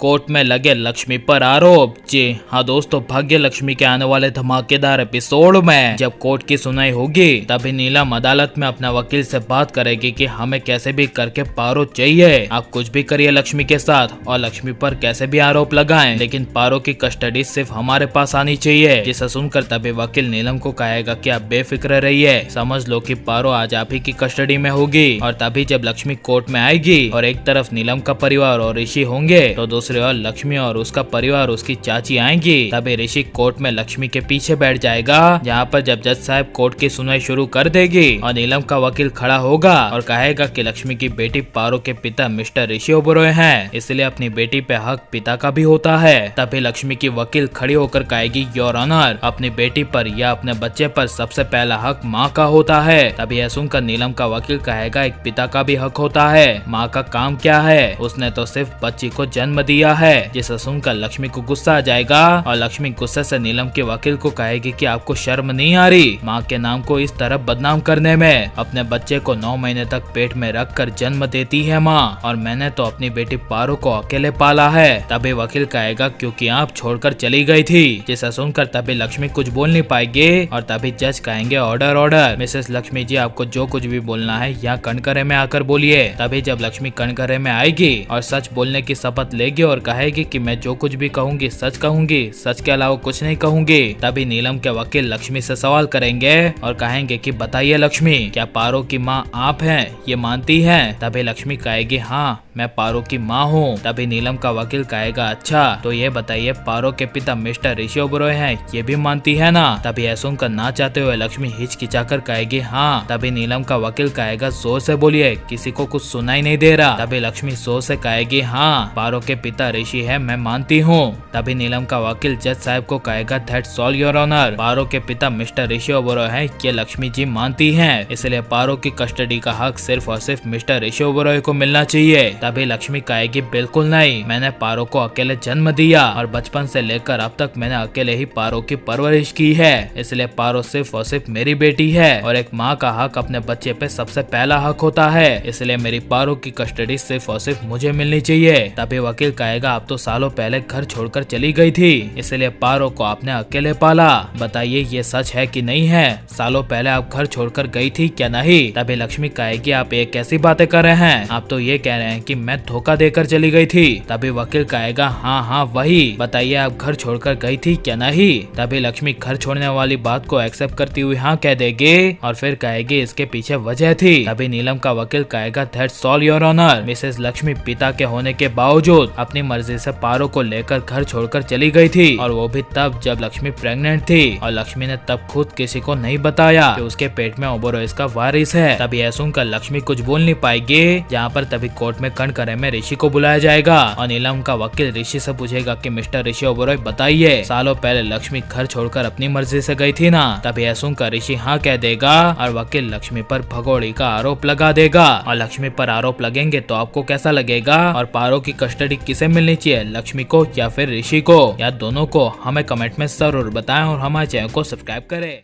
Court में लगे लक्ष्मी पर आरोप। जी हाँ दोस्तों, भाग्य लक्ष्मी के आने वाले धमाकेदार एपिसोड में जब कोर्ट की सुनवाई होगी तभी नीलम अदालत में अपने वकील से बात करेगी कि हमें कैसे भी करके पारो चाहिए, आप कुछ भी करिए लक्ष्मी के साथ और लक्ष्मी पर कैसे भी आरोप लगाएं, लेकिन पारो की कस्टडी सिर्फ हमारे पास आनी चाहिए। जिसे सुनकर तभी वकील नीलम को कहेगा कि आप बेफिक्र रहिए, समझ लो कि पारो आज आप ही की कस्टडी में होगी। और तभी जब लक्ष्मी कोर्ट में आएगी और एक तरफ नीलम का परिवार और ऋषि होंगे तो दूसरी ओर लक्ष्मी और उसका परिवार उसकी चाची आएंगी। तभी ऋषि कोर्ट में लक्ष्मी के पीछे बैठ जाएगा, जहाँ पर जब जज साहब कोर्ट की सुनवाई शुरू कर देगी और नीलम का वकील खड़ा होगा और कहेगा कि लक्ष्मी की बेटी पारो के पिता मिस्टर ऋषि ओबेरॉय हैं, इसलिए अपनी बेटी पे हक पिता का भी होता है। तभी लक्ष्मी की वकील खड़ी होकर कहेगी, योर ऑनर, अपनी बेटी पर या अपने बच्चे पर सबसे पहला हक माँ का होता है। तभी यह सुनकर नीलम का वकील कहेगा, एक पिता का भी हक होता है, माँ का काम क्या है, उसने तो सिर्फ बच्ची को जन्म दिया है। जिसे सुनकर लक्ष्मी को गुस्सा आ जाएगा और लक्ष्मी गुस्से से नीलम के वकील को कहेगी कि आपको शर्म नहीं आ रही माँ के नाम को इस तरह बदनाम करने में, अपने बच्चे को 9 महीने तक पेट में रखकर जन्म देती है माँ, और मैंने तो अपनी बेटी पारो को अकेले पाला है। तभी वकील कहेगा, क्योंकि आप छोड़कर चली गई थी। जिसे सुनकर तभी लक्ष्मी कुछ बोल नहीं पाएगी और तभी जज कहेंगे, order order, Mrs Lakshmi ji, आपको जो कुछ भी बोलना है यहाँ कनकरे में आकर बोलिए। तभी जब लक्ष्मी कनकरे में आएगी और सच बोलने की शपथ लेगी और कहेगी कि मैं जो कुछ भी कहूंगी सच कहूंगी, सच के अलावा कुछ नहीं कहूंगी। तभी नीलम के वकील लक्ष्मी से सवाल करेंगे और कहेंगे कि बताइए लक्ष्मी, क्या पारो की माँ आप हैं, ये मानती हैं? तभी लक्ष्मी कहेगी, हाँ मैं पारो की माँ हूँ। तभी नीलम का वकील कहेगा, अच्छा तो ये बताइए पारो के पिता मिस्टर ऋषि ओबेरॉय हैं, ये भी मानती है ना? तभी ऐसा सुनकर ना चाहते हुए लक्ष्मी हिचकिचाकर कहेगी, हाँ। तभी नीलम का वकील कहेगा, जोर से बोलिए, किसी को कुछ सुनाई नहीं दे रहा। तभी लक्ष्मी जोर से कहेगी, हाँ पारो के पिता ऋषि है, मैं मानती हूँ। तभी नीलम का वकील जज साहब को कहेगा, दैट्स ऑल योर ऑनर, पारो के पिता मिस्टर ऋषि ओबेरॉय है, ये लक्ष्मी जी मानती हैं, इसलिए पारो की कस्टडी का हक सिर्फ और सिर्फ मिस्टर ऋषि ओबेरॉय को मिलना चाहिए। तभी लक्ष्मी कहेगी, बिल्कुल नहीं, मैंने पारो को अकेले जन्म दिया और बचपन से लेकर अब तक मैंने अकेले ही पारो की परवरिश की है, इसलिए पारो सिर्फ और सिर्फ मेरी बेटी है और एक माँ का हक अपने बच्चे पे सबसे पहला हक होता है, इसलिए मेरी पारो की कस्टडी सिर्फ और सिर्फ मुझे मिलनी चाहिए। तभी वकील कहेगा, आप तो सालों पहले घर छोड़कर चली गई थी, इसलिए पारो को आपने अकेले पाला, बताइए ये सच है कि नहीं है? सालों पहले आप घर छोड़कर गई थी क्या नहीं? तभी लक्ष्मी कहेगी, आप ये कैसी बातें कर रहे हैं, आप तो ये कह रहे हैं कि मैं धोखा देकर चली गई थी। तभी वकील कहेगा, हाँ हाँ वही, बताइए आप घर छोड़कर गई थी क्या नहीं? तभी लक्ष्मी घर छोड़ने वाली बात को एक्सेप्ट करती हुई हाँ कह देगी और फिर कहेगी, इसके पीछे वजह थी। तभी नीलम का वकील कहेगा, that's all your honour, Mrs Lakshmi पिता के होने के बावजूद अपनी मर्जी से पारो को लेकर घर छोड़कर चली गई थी, और वो भी तब जब लक्ष्मी प्रेग्नेंट थी, और लक्ष्मी ने तब खुद किसी को नहीं बताया कि उसके पेट में ओबेरॉय का वारिस है। तभी यह सुनकर लक्ष्मी कुछ बोल नहीं पाएगी, जहाँ पर तभी कोर्ट में कनकरे में ऋषि को बुलाया जाएगा और नीलम का वकील ऋषि से पूछेगा कि मिस्टर ऋषि ओबेरॉय बताइए, सालों पहले लक्ष्मी घर छोड़कर अपनी मर्जी से गई थी ना? तभी यह सुनकर ऋषि हाँ कह देगा और वकील लक्ष्मी पर भगोड़ी का आरोप लगा देगा, और लक्ष्मी पर आरोप लगेंगे तो आपको कैसा लगेगा, और पारो की कस्टडी किसे मिलनी चाहिए, लक्ष्मी को या फिर ऋषि को, या दोनों को? हमें कमेंट में जरूर बताएं और हमारे चैनल को सब्सक्राइब करें।